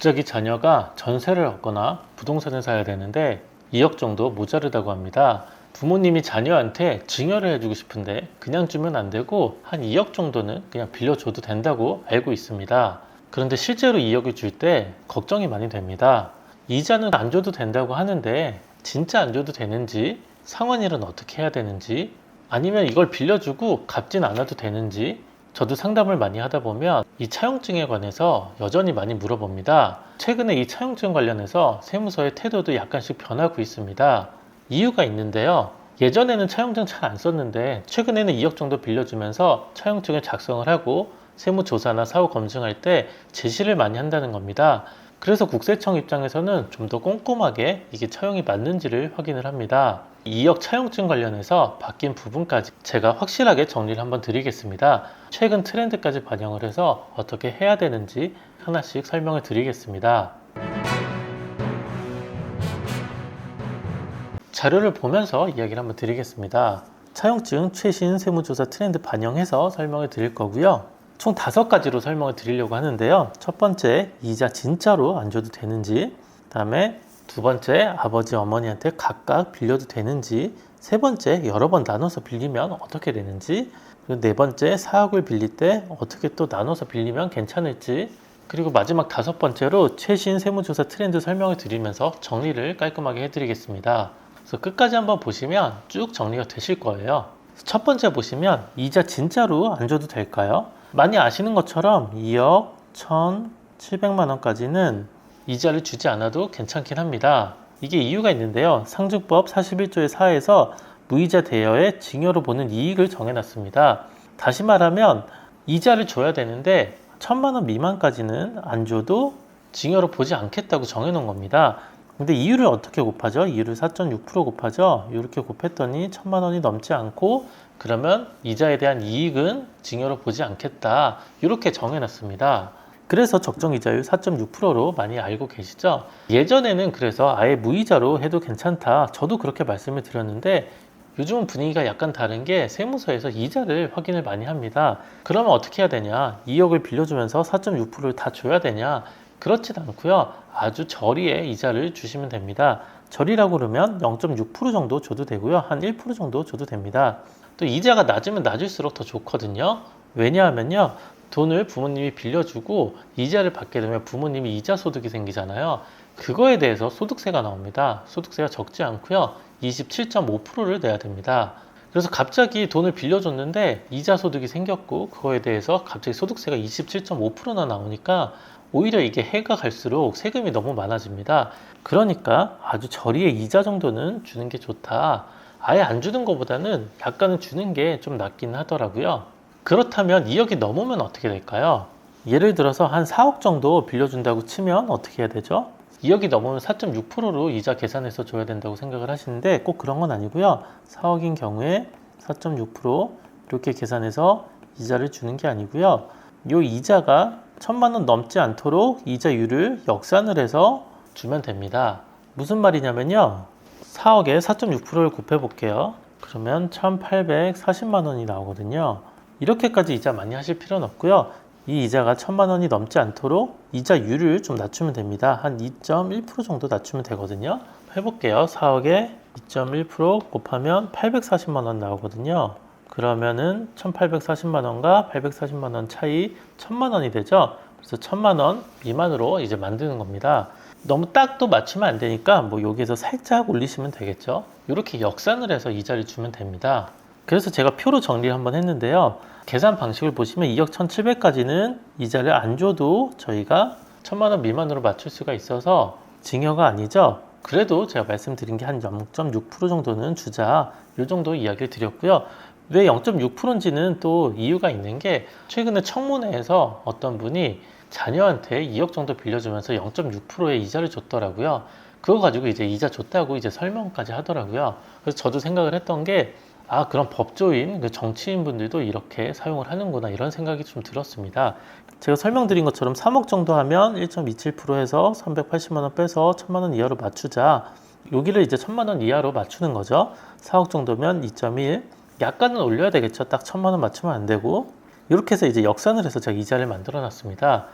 갑자기 자녀가 전세를 얻거나 부동산을 사야 되는데 2억 정도 모자르다고 합니다. 부모님이 자녀한테 증여를 해주고 싶은데 그냥 주면 안 되고 한 2억 정도는 그냥 빌려줘도 된다고 알고 있습니다. 그런데 실제로 2억을 줄 때 걱정이 많이 됩니다. 이자는 안 줘도 된다고 하는데 진짜 안 줘도 되는지, 상환일은 어떻게 해야 되는지, 아니면 이걸 빌려주고 갚진 않아도 되는지, 저도 상담을 많이 하다 보면 이 차용증에 관해서 여전히 많이 물어봅니다. 최근에 이 차용증 관련해서 세무서의 태도도 약간씩 변하고 있습니다. 이유가 있는데요. 예전에는 차용증 잘 안 썼는데 최근에는 2억 정도 빌려주면서 차용증을 작성을 하고 세무조사나 사후 검증할 때 제시를 많이 한다는 겁니다. 그래서 국세청 입장에서는 좀 더 꼼꼼하게 이게 차용이 맞는지를 확인을 합니다. 2억 차용증 관련해서 바뀐 부분까지 제가 확실하게 정리를 한번 드리겠습니다. 최근 트렌드까지 반영을 해서 어떻게 해야 되는지 하나씩 설명을 드리겠습니다. 자료를 보면서 이야기를 한번 드리겠습니다. 차용증 최신 세무조사 트렌드 반영해서 설명을 드릴 거고요. 총 5가지로 설명을 드리려고 하는데요. 첫 번째, 이자 진짜로 안 줘도 되는지, 다음에 두 번째, 아버지 어머니한테 각각 빌려도 되는지, 세 번째, 여러 번 나눠서 빌리면 어떻게 되는지, 그리고 네 번째, 4억을 빌릴 때 어떻게 또 나눠서 빌리면 괜찮을지, 그리고 마지막 5번째로 최신 세무조사 트렌드 설명을 드리면서 정리를 깔끔하게 해드리겠습니다. 그래서 끝까지 한번 보시면 쭉 정리가 되실 거예요. 첫 번째 보시면 이자 진짜로 안 줘도 될까요? 많이 아시는 것처럼 2억 1,700만 원까지는 이자를 주지 않아도 괜찮긴 합니다. 이게 이유가 있는데요. 상증법 41조의 4에서 무이자 대여의 증여로 보는 이익을 정해놨습니다. 다시 말하면 이자를 줘야 되는데 1,000만 원 미만까지는 안 줘도 증여로 보지 않겠다고 정해놓은 겁니다. 근데 이율을 어떻게 곱하죠? 이율을 4.6% 곱하죠? 이렇게 곱했더니 1,000만 원이 넘지 않고 그러면 이자에 대한 이익은 증여로 보지 않겠다. 이렇게 정해놨습니다. 그래서 적정이자율 4.6%로 많이 알고 계시죠? 예전에는 그래서 아예 무이자로 해도 괜찮다. 저도 그렇게 말씀을 드렸는데 요즘은 분위기가 약간 다른 게 세무서에서 이자를 확인을 많이 합니다. 그러면 어떻게 해야 되냐? 2억을 빌려주면서 4.6%를 다 줘야 되냐? 그렇진 않고요. 아주 저리의 이자를 주시면 됩니다. 저리라고 그러면 0.6% 정도 줘도 되고요. 한 1% 정도 줘도 됩니다. 또 이자가 낮으면 낮을수록 더 좋거든요. 왜냐하면요. 돈을 부모님이 빌려주고 이자를 받게 되면 부모님이 이자 소득이 생기잖아요. 그거에 대해서 소득세가 나옵니다. 소득세가 적지 않고요. 27.5%를 내야 됩니다. 그래서 갑자기 돈을 빌려줬는데 이자 소득이 생겼고 그거에 대해서 갑자기 소득세가 27.5%나 나오니까 오히려 이게 해가 갈수록 세금이 너무 많아집니다. 그러니까 아주 저리의 이자 정도는 주는 게 좋다. 아예 안 주는 것보다는 약간은 주는 게 좀 낫긴 하더라고요. 그렇다면 2억이 넘으면 어떻게 될까요? 예를 들어서 한 4억 정도 빌려준다고 치면 어떻게 해야 되죠? 2억이 넘으면 4.6%로 이자 계산해서 줘야 된다고 생각을 하시는데 꼭 그런 건 아니고요. 4억인 경우에 4.6% 이렇게 계산해서 이자를 주는 게 아니고요. 이 이자가 1,000만 원 넘지 않도록 이자율을 역산을 해서 주면 됩니다. 무슨 말이냐면요. 4억에 4.6%를 곱해 볼게요. 그러면 1,840만 원이 나오거든요. 이렇게까지 이자 많이 하실 필요는 없고요. 이 이자가 1,000만 원이 넘지 않도록 이자율을 좀 낮추면 됩니다. 한 2.1% 정도 낮추면 되거든요. 해볼게요. 4억에 2.1% 곱하면 840만 원 나오거든요. 그러면은 1,840만 원과 840만 원 차이 1,000만 원이 되죠. 그래서 1,000만 원 미만으로 이제 만드는 겁니다. 너무 딱 또 맞추면 안 되니까 뭐 여기에서 살짝 올리시면 되겠죠. 이렇게 역산을 해서 이자를 주면 됩니다. 그래서 제가 표로 정리를 한번 했는데요. 계산 방식을 보시면 2억 1,700까지는 이자를 안 줘도 저희가 1,000만 원 미만으로 맞출 수가 있어서 증여가 아니죠. 그래도 제가 말씀드린 게 한 0.6% 정도는 주자. 이 정도 이야기를 드렸고요. 왜 0.6%인지는 또 이유가 있는 게 최근에 청문회에서 어떤 분이 자녀한테 2억 정도 빌려주면서 0.6%의 이자를 줬더라고요. 그거 가지고 이제 이자 줬다고 이제 설명까지 하더라고요. 그래서 저도 생각을 했던 게 그럼 법조인, 그 정치인 분들도 이렇게 사용을 하는구나 이런 생각이 좀 들었습니다. 제가 설명드린 것처럼 3억 정도 하면 1.27% 해서 380만 원 빼서 1,000만 원 이하로 맞추자. 여기를 이제 1,000만 원 이하로 맞추는 거죠. 4억 정도면 2.1. 약간은 올려야 되겠죠. 딱 1,000만 원 맞추면 안 되고. 이렇게 해서 이제 역산을 해서 제가 이자를 만들어 놨습니다.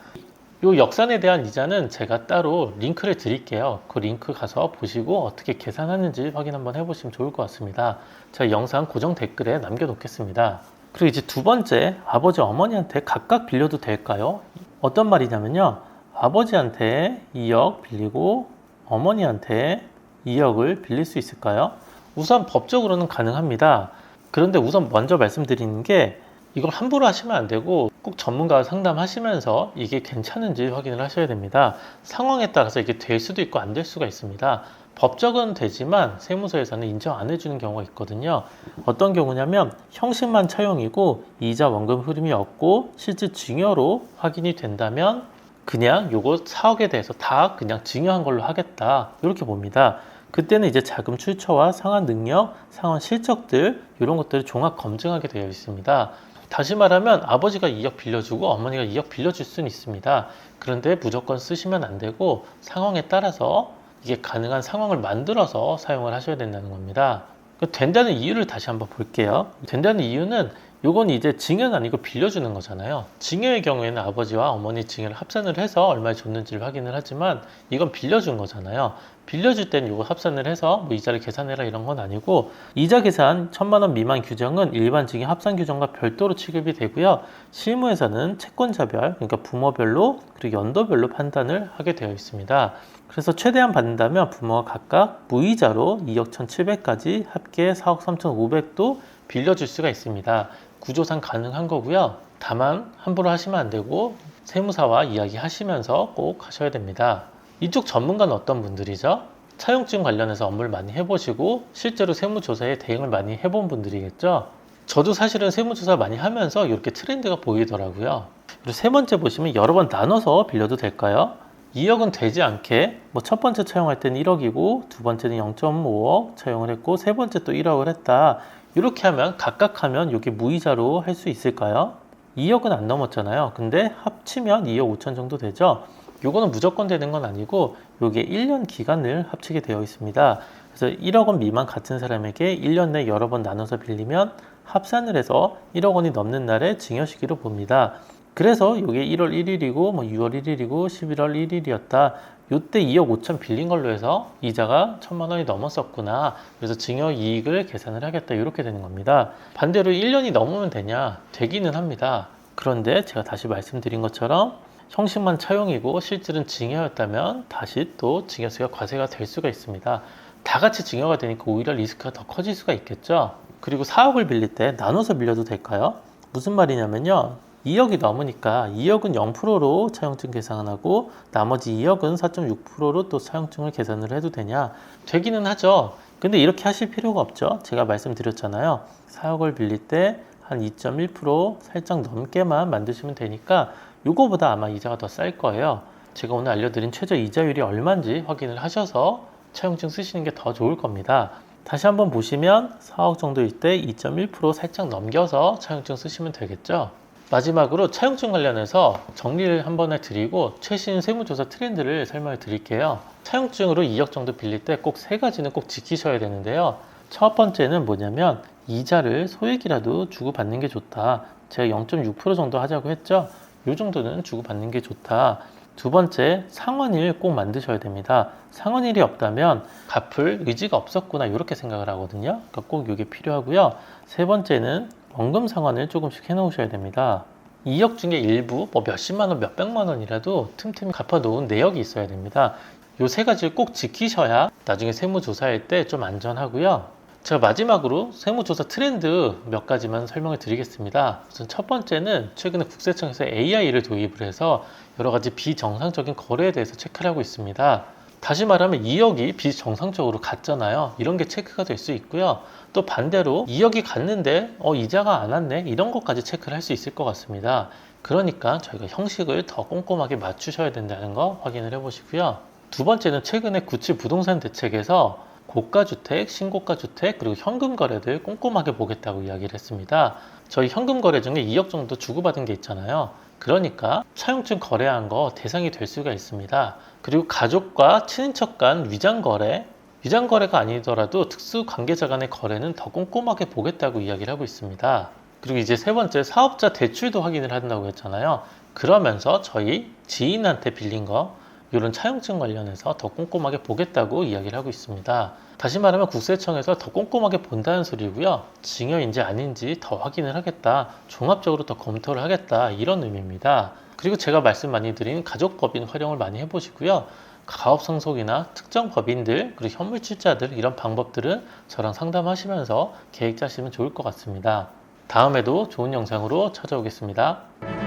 이 역산에 대한 이자는 제가 따로 링크를 드릴게요. 그 링크 가서 보시고 어떻게 계산하는지 확인 한번 해보시면 좋을 것 같습니다. 제가 영상 고정 댓글에 남겨놓겠습니다. 그리고 이제 두 번째, 아버지 어머니한테 각각 빌려도 될까요? 어떤 말이냐면요, 아버지한테 2억 빌리고 어머니한테 2억을 빌릴 수 있을까요? 우선 법적으로는 가능합니다. 그런데 우선 먼저 말씀드리는 게, 이걸 함부로 하시면 안 되고 꼭 전문가와 상담하시면서 이게 괜찮은지 확인을 하셔야 됩니다. 상황에 따라서 이게 될 수도 있고 안 될 수가 있습니다. 법적은 되지만 세무서에서는 인정 안 해주는 경우가 있거든요. 어떤 경우냐면 형식만 차용이고 이자 원금 흐름이 없고 실제 증여로 확인이 된다면 그냥 요거 4억에 대해서 다 그냥 증여한 걸로 하겠다, 이렇게 봅니다. 그때는 이제 자금 출처와 상환 능력, 상환 실적들 이런 것들을 종합 검증하게 되어 있습니다. 다시 말하면 아버지가 2억 빌려주고 어머니가 2억 빌려줄 수는 있습니다. 그런데 무조건 쓰시면 안 되고 상황에 따라서 이게 가능한 상황을 만들어서 사용을 하셔야 된다는 겁니다. 된다는 이유를 다시 한번 볼게요. 된다는 이유는 요건 이제 증여는 아니고 빌려주는 거잖아요. 증여의 경우에는 아버지와 어머니 증여를 합산을 해서 얼마에 줬는지를 확인을 하지만 이건 빌려준 거잖아요. 빌려줄 때는 요거 합산을 해서 뭐 이자를 계산해라 이런 건 아니고, 이자 계산 1,000만 원 미만 규정은 일반 증여 합산 규정과 별도로 취급이 되고요. 실무에서는 채권자별, 그러니까 부모별로 그리고 연도별로 판단을 하게 되어 있습니다. 그래서 최대한 받는다면 부모가 각각 무이자로 2억 1,700까지 합계 4억 3,500도 빌려줄 수가 있습니다. 구조상 가능한 거고요. 다만 함부로 하시면 안 되고 세무사와 이야기하시면서 꼭 하셔야 됩니다. 이쪽 전문가는 어떤 분들이죠? 차용증 관련해서 업무를 많이 해보시고 실제로 세무조사에 대응을 많이 해본 분들이겠죠? 저도 사실은 세무조사 많이 하면서 이렇게 트렌드가 보이더라고요. 그리고 세 번째 보시면 여러 번 나눠서 빌려도 될까요? 2억은 되지 않게 뭐 첫 번째 차용할 때는 1억이고 두 번째는 0.5억 차용을 했고 세 번째 또 1억을 했다. 이렇게 하면 각각 하면 이게 무이자로 할 수 있을까요? 2억은 안 넘었잖아요. 근데 합치면 2억 5천 정도 되죠. 요거는 무조건 되는 건 아니고 요게 1년 기간을 합치게 되어 있습니다. 그래서 1억 원 미만 같은 사람에게 1년 내 여러 번 나눠서 빌리면 합산을 해서 1억 원이 넘는 날에 증여 시기로 봅니다. 그래서 이게 1월 1일이고 뭐 6월 1일이고 11월 1일이었다. 요때 2억 5천 빌린 걸로 해서 이자가 1,000만 원이 넘었었구나. 그래서 증여 이익을 계산을 하겠다. 이렇게 되는 겁니다. 반대로 1년이 넘으면 되냐? 되기는 합니다. 그런데 제가 다시 말씀드린 것처럼 형식만 차용이고 실질은 증여였다면 다시 또 증여세가 과세가 될 수가 있습니다. 다 같이 증여가 되니까 오히려 리스크가 더 커질 수가 있겠죠. 그리고 4억을 빌릴 때 나눠서 빌려도 될까요? 무슨 말이냐면요, 2억이 넘으니까 2억은 0%로 차용증 계산하고 나머지 2억은 4.6%로 또 차용증을 계산을 해도 되냐? 되기는 하죠. 근데 이렇게 하실 필요가 없죠. 제가 말씀드렸잖아요. 4억을 빌릴 때 한 2.1% 살짝 넘게만 만드시면 되니까 이거보다 아마 이자가 더 쌀 거예요. 제가 오늘 알려드린 최저 이자율이 얼마인지 확인을 하셔서 차용증 쓰시는 게 더 좋을 겁니다. 다시 한번 보시면 4억 정도일 때 2.1% 살짝 넘겨서 차용증 쓰시면 되겠죠. 마지막으로 차용증 관련해서 정리를 한번 해드리고 최신 세무조사 트렌드를 설명해 드릴게요. 차용증으로 2억 정도 빌릴 때 꼭 세 가지는 꼭 지키셔야 되는데요. 첫 번째는 뭐냐면 이자를 소액이라도 주고받는 게 좋다. 제가 0.6% 정도 하자고 했죠. 이 정도는 주고받는 게 좋다. 두 번째, 상환일 꼭 만드셔야 됩니다. 상환일이 없다면 갚을 의지가 없었구나 이렇게 생각을 하거든요. 그러니까 꼭 이게 필요하고요. 세 번째는 원금 상환을 조금씩 해놓으셔야 됩니다. 2억 중에 일부 뭐 몇십만 원, 몇백만 원이라도 틈틈이 갚아놓은 내역이 있어야 됩니다. 이 세 가지를 꼭 지키셔야 나중에 세무조사할 때 좀 안전하고요. 제가 마지막으로 세무조사 트렌드 몇 가지만 설명을 드리겠습니다. 우선 첫 번째는 최근에 국세청에서 AI를 도입을 해서 여러 가지 비정상적인 거래에 대해서 체크를 하고 있습니다. 다시 말하면 2억이 비정상적으로 갔잖아요. 이런 게 체크가 될 수 있고요. 또 반대로 2억이 갔는데 이자가 안 왔네, 이런 것까지 체크를 할 수 있을 것 같습니다. 그러니까 저희가 형식을 더 꼼꼼하게 맞추셔야 된다는 거 확인을 해보시고요. 두 번째는 최근에 구치 부동산 대책에서 고가주택, 신고가주택, 그리고 현금 거래들 꼼꼼하게 보겠다고 이야기를 했습니다. 저희 현금 거래 중에 2억 정도 주고받은 게 있잖아요. 그러니까 차용증 거래한 거 대상이 될 수가 있습니다. 그리고 가족과 친인척 간 위장 거래, 위장 거래가 아니더라도 특수 관계자 간의 거래는 더 꼼꼼하게 보겠다고 이야기를 하고 있습니다. 그리고 이제 세 번째, 사업자 대출도 확인을 한다고 했잖아요. 그러면서 저희 지인한테 빌린 거 이런 차용증 관련해서 더 꼼꼼하게 보겠다고 이야기를 하고 있습니다. 다시 말하면 국세청에서 더 꼼꼼하게 본다는 소리고요. 증여인지 아닌지 더 확인을 하겠다. 종합적으로 더 검토를 하겠다. 이런 의미입니다. 그리고 제가 말씀 많이 드린 가족법인 활용을 많이 해보시고요. 가업 상속이나 특정 법인들 그리고 현물질자들 이런 방법들은 저랑 상담하시면서 계획 짜시면 좋을 것 같습니다. 다음에도 좋은 영상으로 찾아오겠습니다.